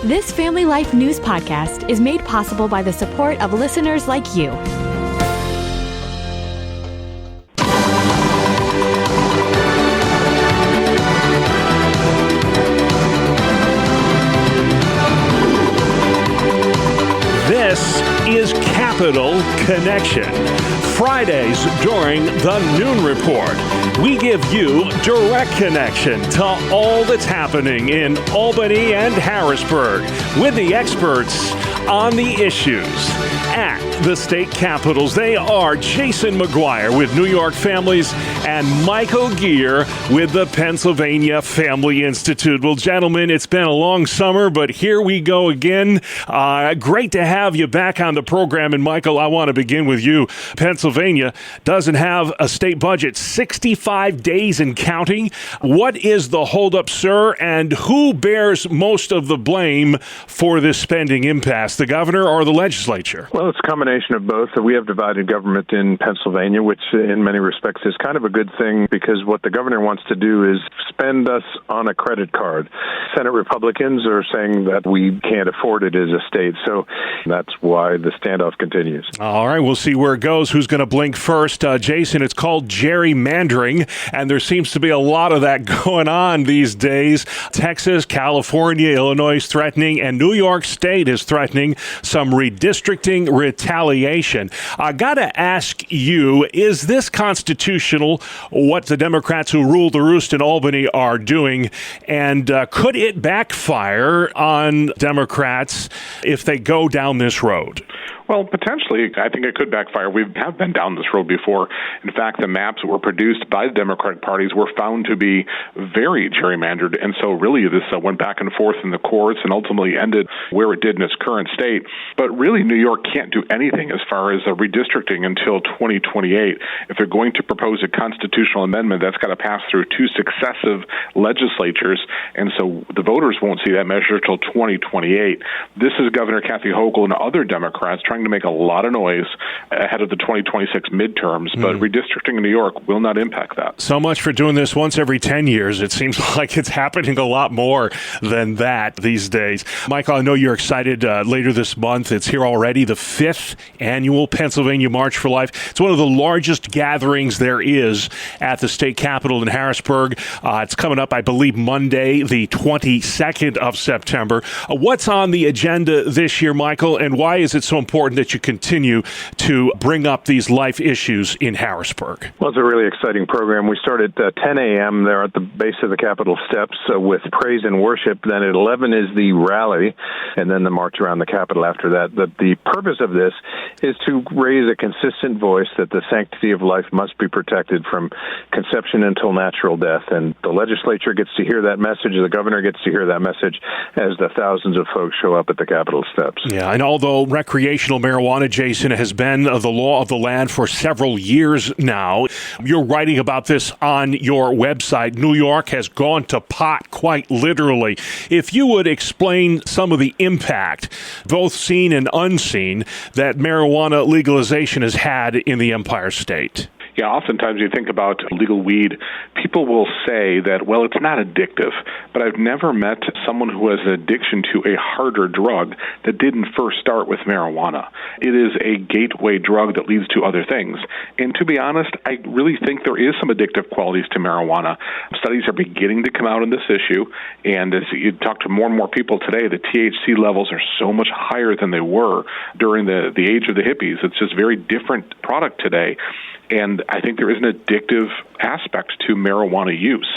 This Family Life News podcast is made possible by the support of listeners like you. This is Capital Connection. Fridays during the Noon Report, we give you direct connection to all that's happening in Albany and Harrisburg with the experts on the issues at the state capitals. They are Jason McGuire with New York Families and Michael Geer with the Pennsylvania Family Institute. Well, gentlemen, it's been a long summer, but here we go again. Great to have you back on the program. And Michael, I want to begin with you. Pennsylvania doesn't have a state budget, 65 days and counting. What is the holdup, sir? And who bears most of the blame for this spending impasse, the governor or the legislature? Well, it's a combination of both. We have divided government in Pennsylvania, which in many respects is kind of a good thing because what the governor wants to do is spend us on a credit card. Senate Republicans are saying that we can't afford it as a state, so that's why the standoff continues. All right, we'll see where it goes. Who's going to blink first? Jason, it's called gerrymandering, and there seems to be a lot of that going on these days. Texas, California, Illinois is threatening, and New York State is threatening some redistricting retaliation. I got to ask you, is this constitutional, what the Democrats who rule the roost in Albany are doing, and could it backfire on Democrats if they go down this road? Well, potentially, I think it could backfire. We have been down this road before. In fact, the maps that were produced by the Democratic parties were found to be very gerrymandered, and so really this went back and forth in the courts and ultimately ended where it did in its current state. But really, New York can't do anything as far as redistricting until 2028. If they're going to propose a constitutional amendment, that's got to pass through two successive legislatures, and so the voters won't see that measure until 2028. This is Governor Kathy Hochul and other Democrats trying to make a lot of noise ahead of the 2026 midterms, but redistricting in New York will not impact that. So much for doing this once every 10 years. It seems like it's happening a lot more than that these days. Michael, I know you're excited later this month. It's here already, the 5th annual Pennsylvania March for Life. It's one of the largest gatherings there is at the state capitol in Harrisburg. It's coming up, I believe, Monday, the 22nd of September. What's on the agenda this year, Michael, and why is it so important that you continue to bring up these life issues in Harrisburg? Well, it's a really exciting program. We start at 10 a.m. there at the base of the Capitol steps with praise and worship. Then at 11 is the rally, and then the march around the Capitol after that. The purpose of this is to raise a consistent voice that the sanctity of life must be protected from conception until natural death. And the legislature gets to hear that message. The governor gets to hear that message as the thousands of folks show up at the Capitol steps. Yeah, and although recreational marijuana, Jason, has been the law of the land for several years now. You're writing about this on your website. New York has gone to pot, quite literally. If you would explain some of the impact, both seen and unseen, that marijuana legalization has had in the Empire State. Yeah, oftentimes you think about legal weed, people will say that, well, it's not addictive, but I've never met someone who has an addiction to a harder drug that didn't first start with marijuana. It is a gateway drug that leads to other things. And to be honest, I really think there is some addictive qualities to marijuana. Studies are beginning to come out on this issue, and as you talk to more and more people today, the THC levels are so much higher than they were during the age of the hippies. It's just a very different product today. And I think there is an addictive aspect to marijuana use.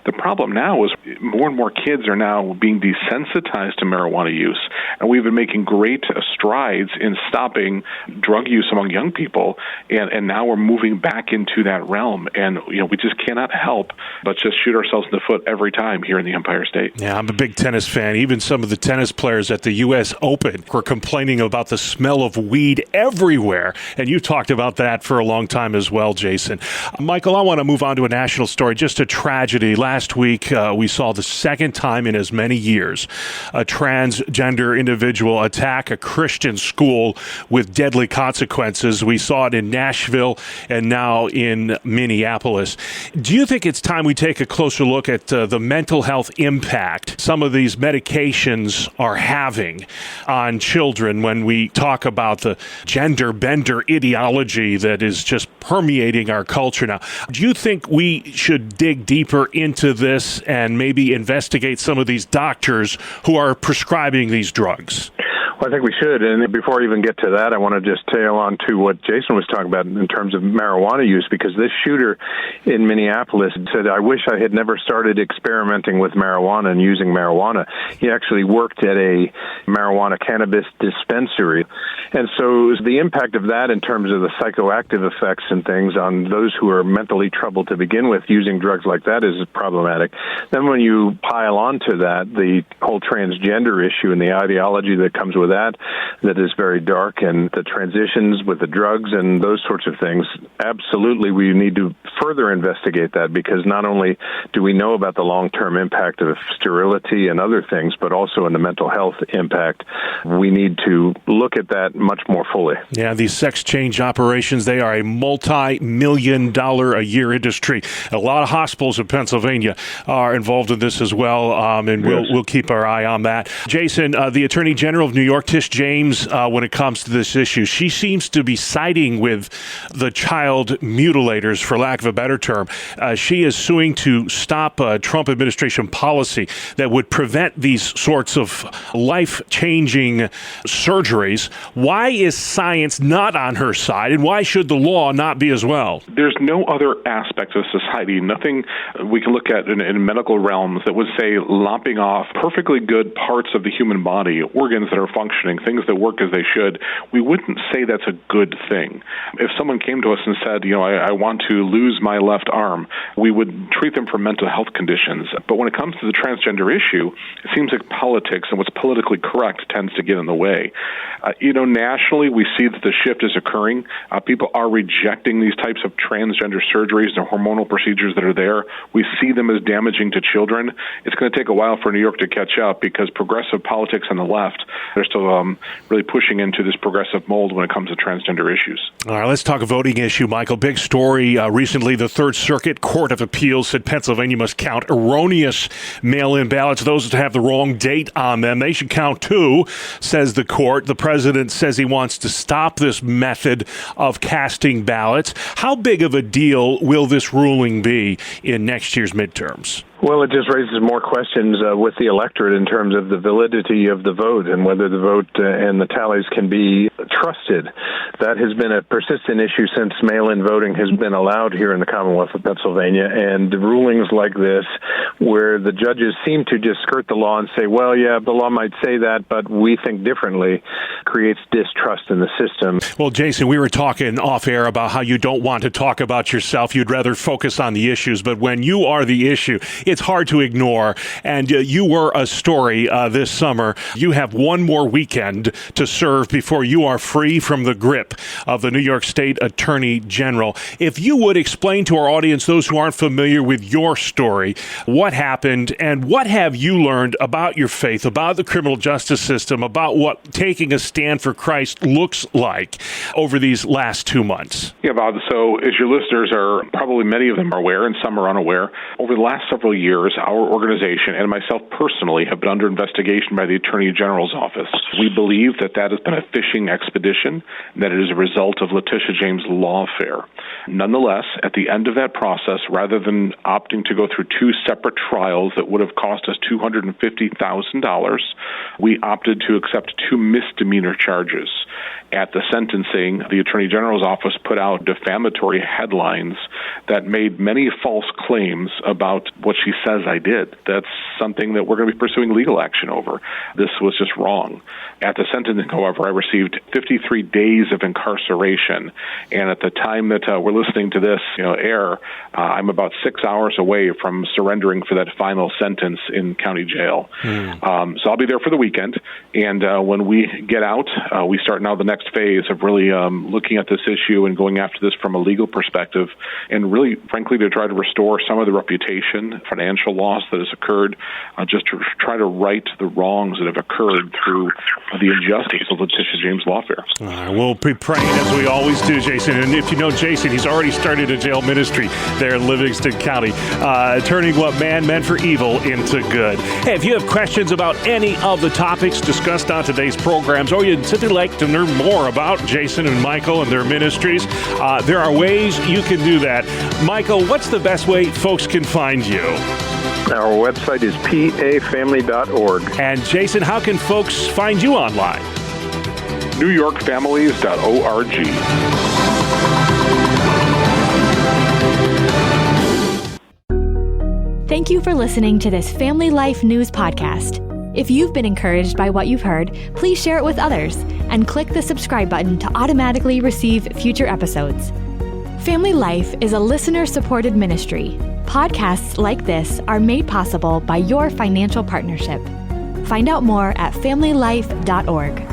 The problem now is more and more kids are now being desensitized to marijuana use, and we've been making great strides in stopping drug use among young people, and now we're moving back into that realm, and we just cannot help but just shoot ourselves in the foot every time here in the Empire State. Yeah, I'm a big tennis fan. Even some of the tennis players at the U.S. Open were complaining about the smell of weed everywhere, and you talked about that for a long time as well, Jason. Michael, I want to move on to a national story, just a tragedy. Last week, we saw the second time in as many years a transgender individual attack a Christian school with deadly consequences. We saw it in Nashville and now in Minneapolis. Do you think it's time we take a closer look at the mental health impact some of these medications are having on children when we talk about the gender bender ideology that is just permeating our culture now? Do you think we should dig deeper into this and maybe investigate some of these doctors who are prescribing these drugs? Well, I think we should. And before I even get to that, I want to just tail on to what Jason was talking about in terms of marijuana use, because this shooter in Minneapolis said, I wish I had never started experimenting with marijuana and using marijuana. He actually worked at a marijuana cannabis dispensary. And so the impact of that in terms of the psychoactive effects and things on those who are mentally troubled to begin with using drugs like that is problematic. Then when you pile onto that the whole transgender issue and the ideology that comes with that is very dark, and the transitions with the drugs and those sorts of things, absolutely we need to further investigate that, because not only do we know about the long-term impact of sterility and other things, but also in the mental health impact. We need to look at that much more fully. Yeah, these sex change operations, they are a multi-million-dollar-a-year industry. A lot of hospitals in Pennsylvania are involved in this as well, and we'll keep our eye on that. Jason, the Attorney General of New York, Tish James, when it comes to this issue, she seems to be siding with the child mutilators, for lack of a better term. She is suing to stop a Trump administration policy that would prevent these sorts of life-changing surgeries. Why is science not on her side, and why should the law not be as well? There's no other aspect of society, nothing we can look at in medical realms that would say lopping off perfectly good parts of the human body, organs that are functioning, things that work as they should. We wouldn't say that's a good thing. If someone came to us and said, I want to lose my left arm, we would treat them for mental health conditions. But when it comes to the transgender issue, it seems like politics and what's politically correct tends to get in the way. Nationally, we see that the shift is occurring. People are rejecting these types of transgender surgeries and hormonal procedures that are there. We see them as damaging to children. It's going to take a while for New York to catch up, because progressive politics on the left, they're still really pushing into this progressive mold when it comes to transgender issues. All right, let's talk a voting issue, Michael. Big story. Recently, the Third Circuit Court of Appeals said Pennsylvania must count erroneous mail-in ballots. Those that have the wrong date on them, they should count too, says the court. The president says he wants to stop this method of casting ballots. How big of a deal will this ruling be in next year's midterms? Well, it just raises more questions with the electorate in terms of the validity of the vote and whether the vote and the tallies can be trusted. That has been a persistent issue since mail-in voting has been allowed here in the Commonwealth of Pennsylvania, and rulings like this, where the judges seem to just skirt the law and say, well, yeah, the law might say that, but we think differently, creates distrust in the system. Well, Jason, we were talking off-air about how you don't want to talk about yourself. You'd rather focus on the issues, but when you are the issue, it's hard to ignore. And you were a story this summer. You have one more weekend to serve before you are free from the grip of the New York State Attorney General. If you would explain to our audience, those who aren't familiar with your story, what happened and what have you learned about your faith, about the criminal justice system, about what taking a stand for Christ looks like over these last 2 months? Yeah, Bob. So as your listeners are, probably many of them are aware and some are unaware, over the last several years, our organization and myself personally have been under investigation by the Attorney General's office. We believe that has been a fishing expedition, that it is a result of Letitia James' lawfare. Nonetheless, at the end of that process, rather than opting to go through two separate trials that would have cost us $250,000, we opted to accept two misdemeanor charges. At the sentencing, the Attorney General's office put out defamatory headlines that made many false claims about what she he says I did. That's something that we're going to be pursuing legal action over. This was just wrong. At the sentencing, however, I received 53 days of incarceration, and at the time that we're listening to this air, I'm about 6 hours away from surrendering for that final sentence in county jail. So I'll be there for the weekend, and when we get out, we start now the next phase of really looking at this issue and going after this from a legal perspective, and really, frankly, to try to restore some of the reputation, financial loss that has occurred, just to try to right the wrongs that have occurred through the injustice of Letitia James Lawfare. We'll be praying as we always do, Jason. And if you know Jason, he's already started a jail ministry there in Livingston County, turning what man meant for evil into good. Hey, if you have questions about any of the topics discussed on today's programs, or you'd simply like to learn more about Jason and Michael and their ministries, there are ways you can do that. Michael, what's the best way folks can find you? Our website is pafamily.org. And Jason, how can folks find you online? NewYorkFamilies.org. Thank you for listening to this Family Life News podcast. If you've been encouraged by what you've heard, please share it with others and click the subscribe button to automatically receive future episodes. Family Life is a listener-supported ministry. Podcasts like this are made possible by your financial partnership. Find out more at familylife.org.